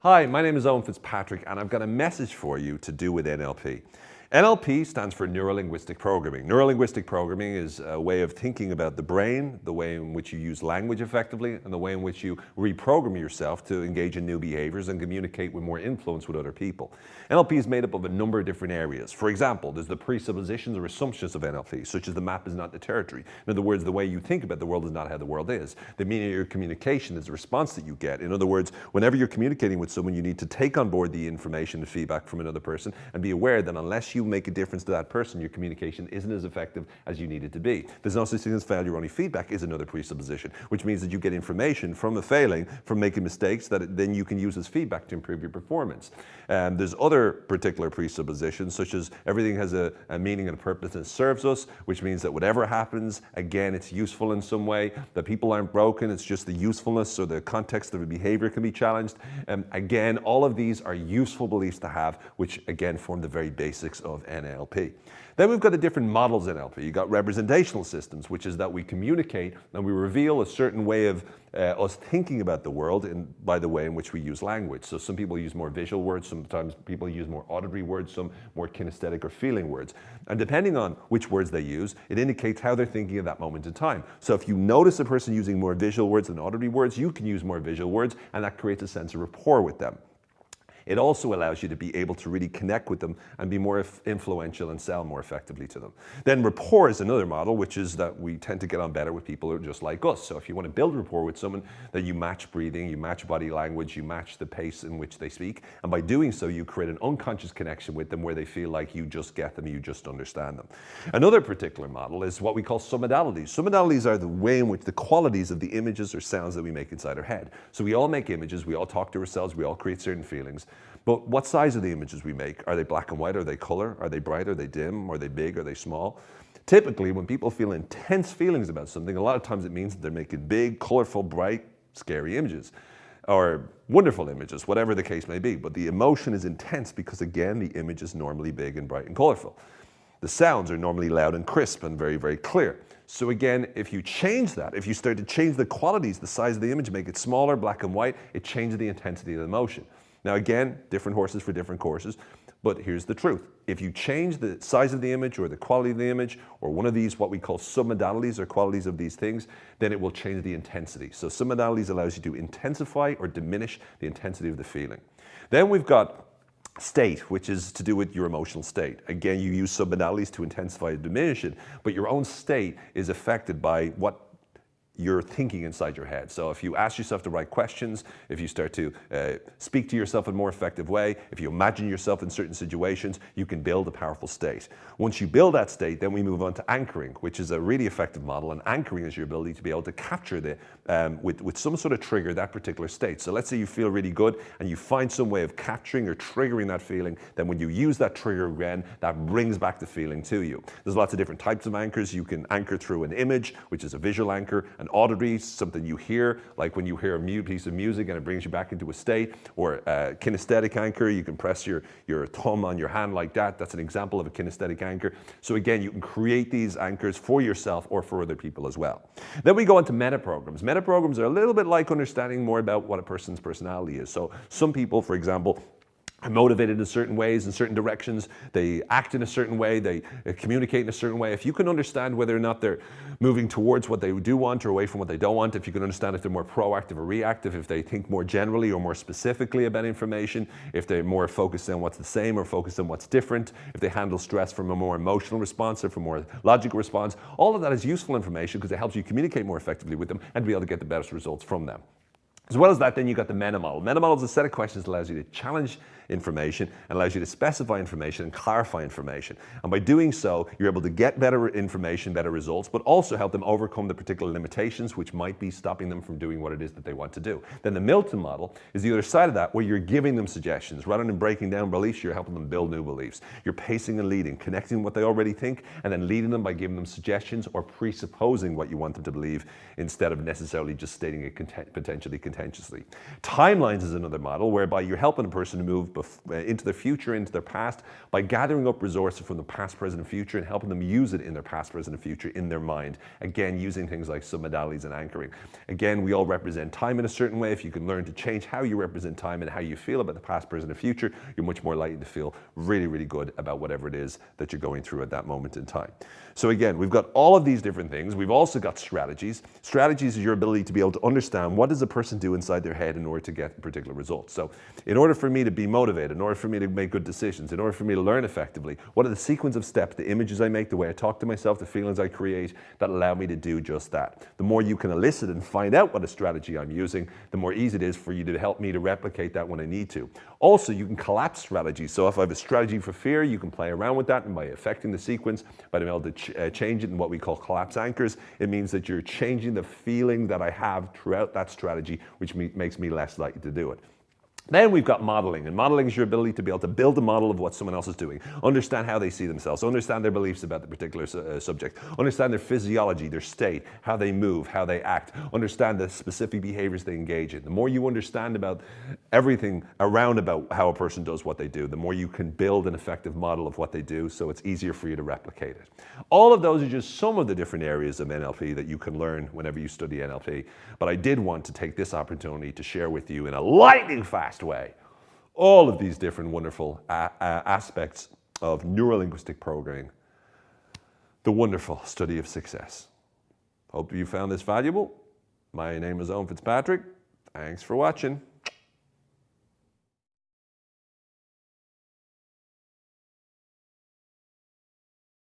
Hi, my name is Owen Fitzpatrick and I've got a message for you to do with NLP. NLP stands for Neuro-Linguistic Programming. Neuro-Linguistic Programming is a way of thinking about the brain, the way in which you use language effectively, and the way in which you reprogram yourself to engage in new behaviors and communicate with more influence with other people. NLP is made up of a number of different areas. For example, there's the presuppositions or assumptions of NLP, such as the map is not the territory. In other words, the way you think about the world is not how the world is. The meaning of your communication is the response that you get. In other words, whenever you're communicating with someone, you need to take on board the information and feedback from another person and be aware that unless you make a difference to that person, your communication isn't as effective as you need it to be. There's no such thing as failure, only feedback is another presupposition, which means that you get information from a failing, from making mistakes, that then you can use as feedback to improve your performance. There's other particular presuppositions, such as everything has a meaning and a purpose and serves us, which means that whatever happens, again, it's useful in some way, that people aren't broken, it's just the usefulness or the context of a behavior can be challenged. Again, all of these are useful beliefs to have, which again form the very basics of NLP. Then we've got the different models in NLP. You've got representational systems, which is that we communicate and we reveal a certain way of us thinking about the world by the way in which we use language. So some people use more visual words, sometimes people use more auditory words, some more kinesthetic or feeling words. And depending on which words they use, it indicates how they're thinking at that moment in time. So if you notice a person using more visual words than auditory words, you can use more visual words, and that creates a sense of rapport with them. It also allows you to be able to really connect with them and be more influential and sell more effectively to them. Then rapport is another model, which is that we tend to get on better with people who are just like us. So if you want to build rapport with someone, that you match breathing, you match body language, you match the pace in which they speak. And by doing so, you create an unconscious connection with them where they feel like you just get them, you just understand them. Another particular model is what we call submodalities. Submodalities are the way in which the qualities of the images or sounds that we make inside our head. So we all make images, we all talk to ourselves, we all create certain feelings. But what size are the images we make? Are they black and white? Are they color? Are they bright? Are they dim? Are they big? Are they small? Typically, when people feel intense feelings about something, a lot of times it means that they're making big, colorful, bright, scary images, or wonderful images, whatever the case may be. But the emotion is intense because, again, the image is normally big and bright and colorful. The sounds are normally loud and crisp and very, very clear. So again, if you change that, if you start to change the qualities, the size of the image, make it smaller, black and white, it changes the intensity of the emotion. Now again, different horses for different courses, but here's the truth. If you change the size of the image or the quality of the image or one of these, what we call submodalities or qualities of these things, then it will change the intensity. So submodalities allows you to intensify or diminish the intensity of the feeling. Then we've got state, which is to do with your emotional state. Again, you use submodalities to intensify and diminish it, but your own state is affected by what you're thinking inside your head. So if you ask yourself the right questions, if you start to speak to yourself in a more effective way, if you imagine yourself in certain situations, you can build a powerful state. Once you build that state, then we move on to anchoring, which is a really effective model. And anchoring is your ability to be able to capture with some sort of trigger that particular state. So let's say you feel really good and you find some way of capturing or triggering that feeling. Then when you use that trigger again, that brings back the feeling to you. There's lots of different types of anchors. You can anchor through an image, which is a visual anchor, an auditory, something you hear, like when you hear a piece of music and it brings you back into a state, or a kinesthetic anchor, you can press your thumb on your hand like that. That's an example of a kinesthetic anchor. So again, you can create these anchors for yourself or for other people as well. Then we go into meta-programs. Meta-programs are a little bit like understanding more about what a person's personality is. So some people, for example, are motivated in certain ways, in certain directions. They act in a certain way. They communicate in a certain way. If you can understand whether or not they're moving towards what they do want or away from what they don't want, if you can understand if they're more proactive or reactive, if they think more generally or more specifically about information, if they're more focused on what's the same or focused on what's different, if they handle stress from a more emotional response or from a more logical response, all of that is useful information because it helps you communicate more effectively with them and be able to get the best results from them. As well as that, then you got the meta model. Meta model is a set of questions that allows you to challenge information and allows you to specify information and clarify information. And by doing so, you're able to get better information, better results, but also help them overcome the particular limitations which might be stopping them from doing what it is that they want to do. Then the Milton model is the other side of that, where you're giving them suggestions. Rather than breaking down beliefs, you're helping them build new beliefs. You're pacing and leading, connecting what they already think, and then leading them by giving them suggestions or presupposing what you want them to believe instead of necessarily just stating a potentially contentiously. Timelines is another model whereby you're helping a person to move into their future, into their past, by gathering up resources from the past, present, and future and helping them use it in their past, present, and future in their mind. Again, using things like submodalities and anchoring. Again, we all represent time in a certain way. If you can learn to change how you represent time and how you feel about the past, present, and future, you're much more likely to feel really, really good about whatever it is that you're going through at that moment in time. So again, we've got all of these different things. We've also got strategies. Strategies is your ability to be able to understand what does a person do inside their head in order to get particular results. So in order for me to be motivated, in order for me to make good decisions, in order for me to learn effectively, what are the sequence of steps, the images I make, the way I talk to myself, the feelings I create that allow me to do just that. The more you can elicit and find out what a strategy I'm using, the more easy it is for you to help me to replicate that when I need to. Also, you can collapse strategies. So if I have a strategy for fear, you can play around with that, and by affecting the sequence, by being able to change it in what we call collapse anchors, it means that you're changing the feeling that I have throughout that strategy, which makes me less likely to do it. Then we've got modeling, and modeling is your ability to be able to build a model of what someone else is doing, understand how they see themselves, understand their beliefs about the particular subject, understand their physiology, their state, how they move, how they act, understand the specific behaviors they engage in. The more you understand about everything around about how a person does what they do, the more you can build an effective model of what they do, so it's easier for you to replicate it. All of those are just some of the different areas of NLP that you can learn whenever you study NLP, but I did want to take this opportunity to share with you in a lightning fast way all of these different wonderful aspects of neuro-linguistic programming, the wonderful study of success. Hope you found this valuable. My name is Owen Fitzpatrick. Thanks for watching.